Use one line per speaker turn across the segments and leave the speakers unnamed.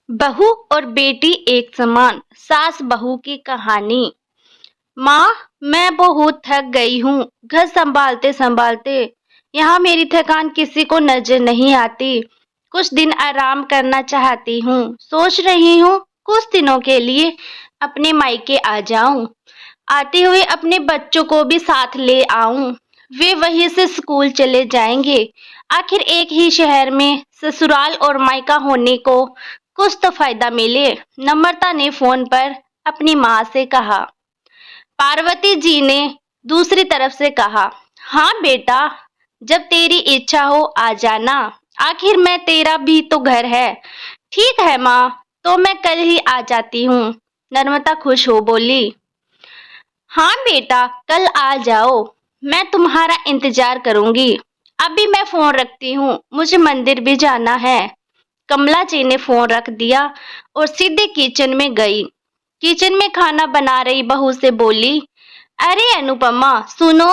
बहू और बेटी एक समान, सास बहू की कहानी। माँ, मैं बहुत थक गई हूँ घर संभालते संभालते। यहाँ मेरी थकान किसी को नजर नहीं आती। कुछ दिन आराम करना चाहती हूँ। सोच रही हूँ कुछ दिनों के लिए अपने मायके आ जाऊं। आते हुए अपने बच्चों को भी साथ ले आऊं। वे वहीं से स्कूल चले जाएंगे। आखिर एक ही शहर में ससुराल और मायका होने को कुछ तो फायदा मिले। नम्रता ने फोन पर अपनी माँ से कहा। पार्वती जी ने दूसरी तरफ से कहा, हाँ बेटा, जब तेरी इच्छा हो आ जाना। आखिर मैं तेरा भी तो घर है। ठीक है माँ, तो मैं कल ही आ जाती हूँ। नम्रता खुश हो बोली। हाँ बेटा, कल आ जाओ। मैं तुम्हारा इंतजार करूंगी। अभी मैं फोन रखती हूँ, मुझे मंदिर भी जाना है। कमला जी ने फोन रख दिया और सीधे किचन में गई। किचन में खाना बना रही बहू से बोली, अरे अनुपमा, सुनो,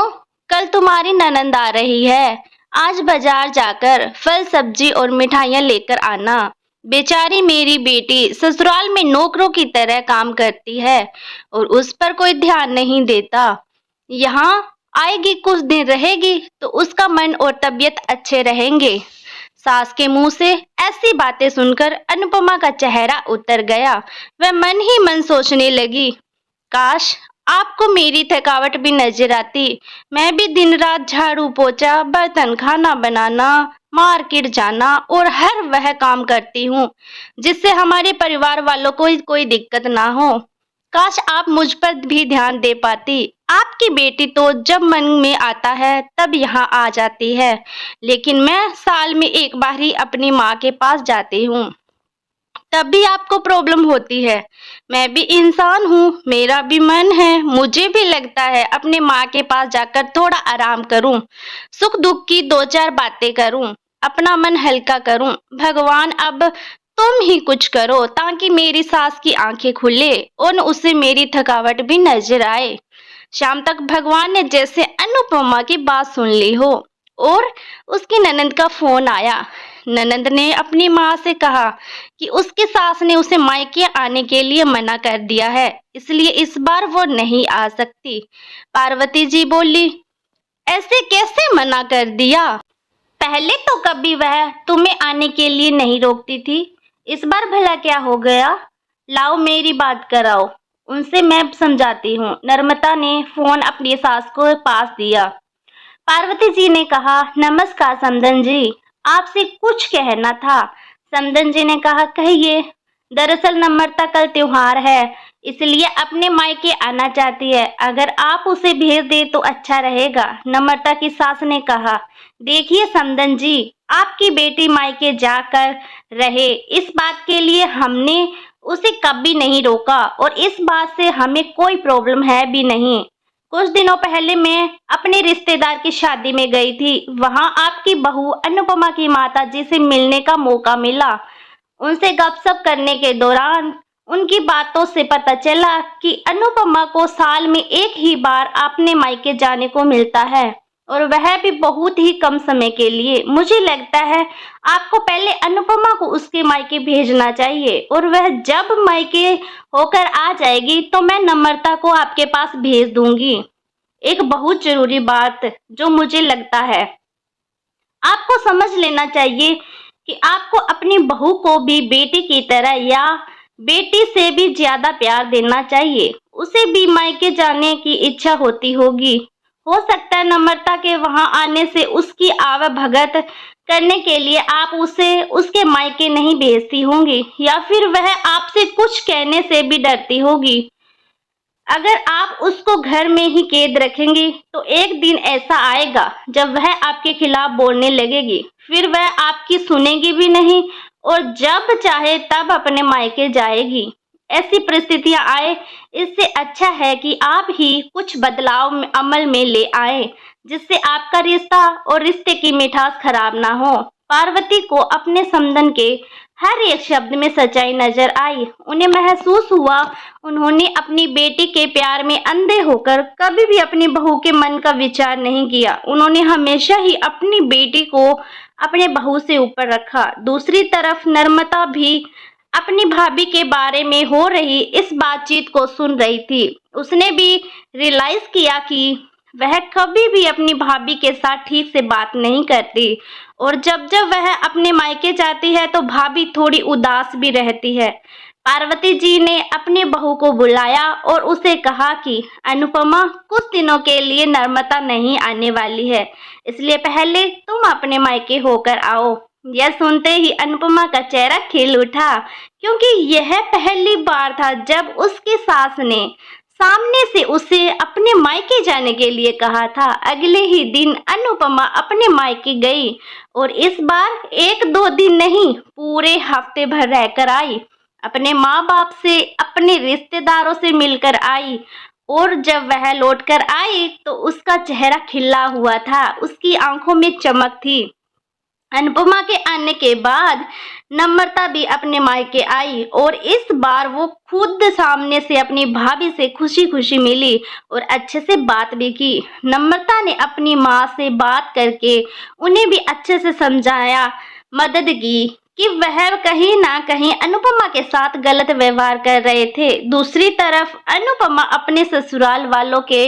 कल तुम्हारी ननंद आ रही है। आज बाजार जाकर फल सब्जी और मिठाइयाँ लेकर आना। बेचारी मेरी बेटी ससुराल में नौकरों की तरह काम करती है और उस पर कोई ध्यान नहीं देता। यहाँ आएगी, कुछ दिन रहेगी तो उसका मन और तबीयत अच्छे रहेंगे। सास के मुंह से ऐसी बातें सुनकर अनुपमा का चेहरा उतर गया। वह मन ही मन सोचने लगी, काश आपको मेरी थकावट भी नजर आती। मैं भी दिन रात झाड़ू पोछा, बर्तन, खाना बनाना, मार्केट जाना और हर वह काम करती हूँ जिससे हमारे परिवार वालों को कोई दिक्कत ना हो। काश आप मुझ पर भी ध्यान दे पाती। आपकी बेटी तो जब मन में आता है तब यहाँ आ जाती है, लेकिन मैं साल में एक बार ही अपनी माँ के पास जाती हूँ। तब भी आपको प्रॉब्लम होती है। मैं भी इंसान हूँ, मेरा भी मन है। मुझे भी लगता है अपने माँ के पास जाकर थोड़ा आराम करूँ, सुख दुख की दो चार बातें करूँ, अपना मन हल्का करूँ। भगवान, अब तुम ही कुछ करो ताकि मेरी सास की आंखें खुले और उसे मेरी थकावट भी नजर आए। शाम तक भगवान ने जैसे अनुपमा की बात सुन ली हो और उसकी ननंद का फोन आया। ननंद ने अपनी माँ से कहा कि उसकी सास ने उसे मायके आने के लिए मना कर दिया है, इसलिए इस बार वो नहीं आ सकती। पार्वती जी बोली, ऐसे कैसे मना कर दिया? पहले तो कभी वह तुम्हें आने के लिए नहीं रोकती थी, इस बार भला क्या हो गया? लाओ मेरी बात कराओ, उनसे मैं समझाती हूँ। नम्रता ने फोन अपनी सास को पास दिया। पार्वती जी ने कहा, नमस्कार समदन जी, आपसे कुछ कहना था। समदन जी ने कहा, कहिए। दरअसल नम्रता कल त्योहार है, इसलिए अपने मायके आना चाहती है। अगर आप उसे भेज दे तो अच्छा रहेगा। नम्रता की सास ने कहा, देखिए समदन जी, आपकी बेटी मायके जाकर रहे, इस बात के लिए हमने उसे कभी नहीं रोका और इस बात से हमें कोई प्रॉब्लम है भी नहीं। कुछ दिनों पहले मैं अपने रिश्तेदार की शादी में गई थी। वहां आपकी बहू अनुपमा की माता जी से मिलने का मौका मिला। उनसे गपशप करने के दौरान उनकी बातों से पता चला कि अनुपमा को साल में एक ही बार अपने मायके जाने को मिलता है और वह भी बहुत ही कम समय के लिए। मुझे लगता है आपको पहले अनुपमा को उसके मायके भेजना चाहिए और वह जब मायके होकर आ जाएगी तो मैं नम्रता को आपके पास भेज दूंगी। एक बहुत जरूरी बात जो मुझे लगता है आपको समझ लेना चाहिए कि आपको अपनी बहू को भी बेटी की तरह या बेटी से भी ज्यादा प्यार देना चाहिए। उसे भी मायके जाने की इच्छा होती होगी। हो सकता है नम्रता के वहां आने से उसकी आवभगत करने के लिए आप उसे उसके मायके नहीं भेजती होंगी या फिर वह आपसे कुछ कहने से भी डरती होगी। अगर आप उसको घर में ही कैद रखेंगी तो एक दिन ऐसा आएगा जब वह आपके खिलाफ बोलने लगेगी, फिर वह आपकी सुनेगी भी नहीं और जब चाहे तब अपने मायके जाएगी। ऐसी परिस्थितियां आए, इससे अच्छा है कि आप ही कुछ बदलाव अमल में ले आए जिससे आपका रिश्ता और रिश्ते की मिठास खराब ना हो। पार्वती को अपने समदन के हर एक शब्द में सच्चाई नजर आई। उन्हें महसूस हुआ उन्होंने अपनी बेटी के प्यार में अंधे होकर कभी भी अपनी बहू के मन का विचार नहीं किया। उन्होंने हमेशा ही अपनी बेटी को अपने बहू से ऊपर रखा। दूसरी तरफ नम्रता भी अपनी भाभी के बारे में हो रही इस बातचीत को सुन रही थी। उसने भी रियलाइज किया कि वह कभी भी अपनी भाभी के साथ ठीक से बात नहीं करती और जब जब वह अपने मायके जाती है तो भाभी थोड़ी उदास भी रहती है। पार्वती जी ने अपनी बहू को बुलाया और उसे कहा कि अनुपमा कुछ दिनों के लिए नर्मदा नहीं आने वाली है, इसलिए पहले तुम अपने मायके होकर आओ। यह सुनते ही अनुपमा का चेहरा खिल उठा, क्योंकि यह पहली बार था जब उसकी सास ने सामने से उसे अपने मायके जाने के लिए कहा था। अगले ही दिन अनुपमा अपने मायके गई और इस बार एक दो दिन नहीं, पूरे हफ्ते भर रहकर आई। अपने माँ बाप से, अपने रिश्तेदारों से मिलकर आई और जब वह लौटकर आई तो उसका चेहरा खिला हुआ था, उसकी आंखों में चमक थी। अनुपमा के आने के बाद नम्रता भी अपने मायके आई और इस बार वो खुद सामने से अपनी भाभी से खुशी खुशी मिली और अच्छे से बात भी की। नम्रता ने अपनी माँ से बात करके उन्हें भी अच्छे से समझाया, मदद की कि वह कहीं ना कहीं अनुपमा के साथ गलत व्यवहार कर रहे थे। दूसरी तरफ अनुपमा अपने ससुराल वालों के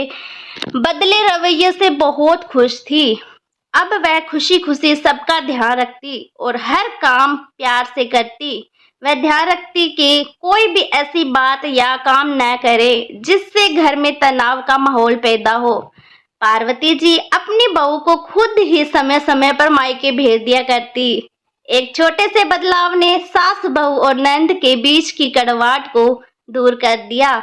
बदले रवैये से बहुत खुश थी। अब वह खुशी खुशी सबका ध्यान रखती और हर काम प्यार से करती। वह ध्यान रखती कि कोई भी ऐसी बात या काम न करे जिससे घर में तनाव का माहौल पैदा हो। पार्वती जी अपनी बहू को खुद ही समय समय पर मायके भेज दिया करती। एक छोटे से बदलाव ने सास बहू और नंद के बीच की कड़वाहट को दूर कर दिया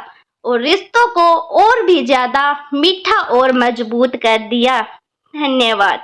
और रिश्तों को और भी ज्यादा मीठा और मजबूत कर दिया। धन्यवाद।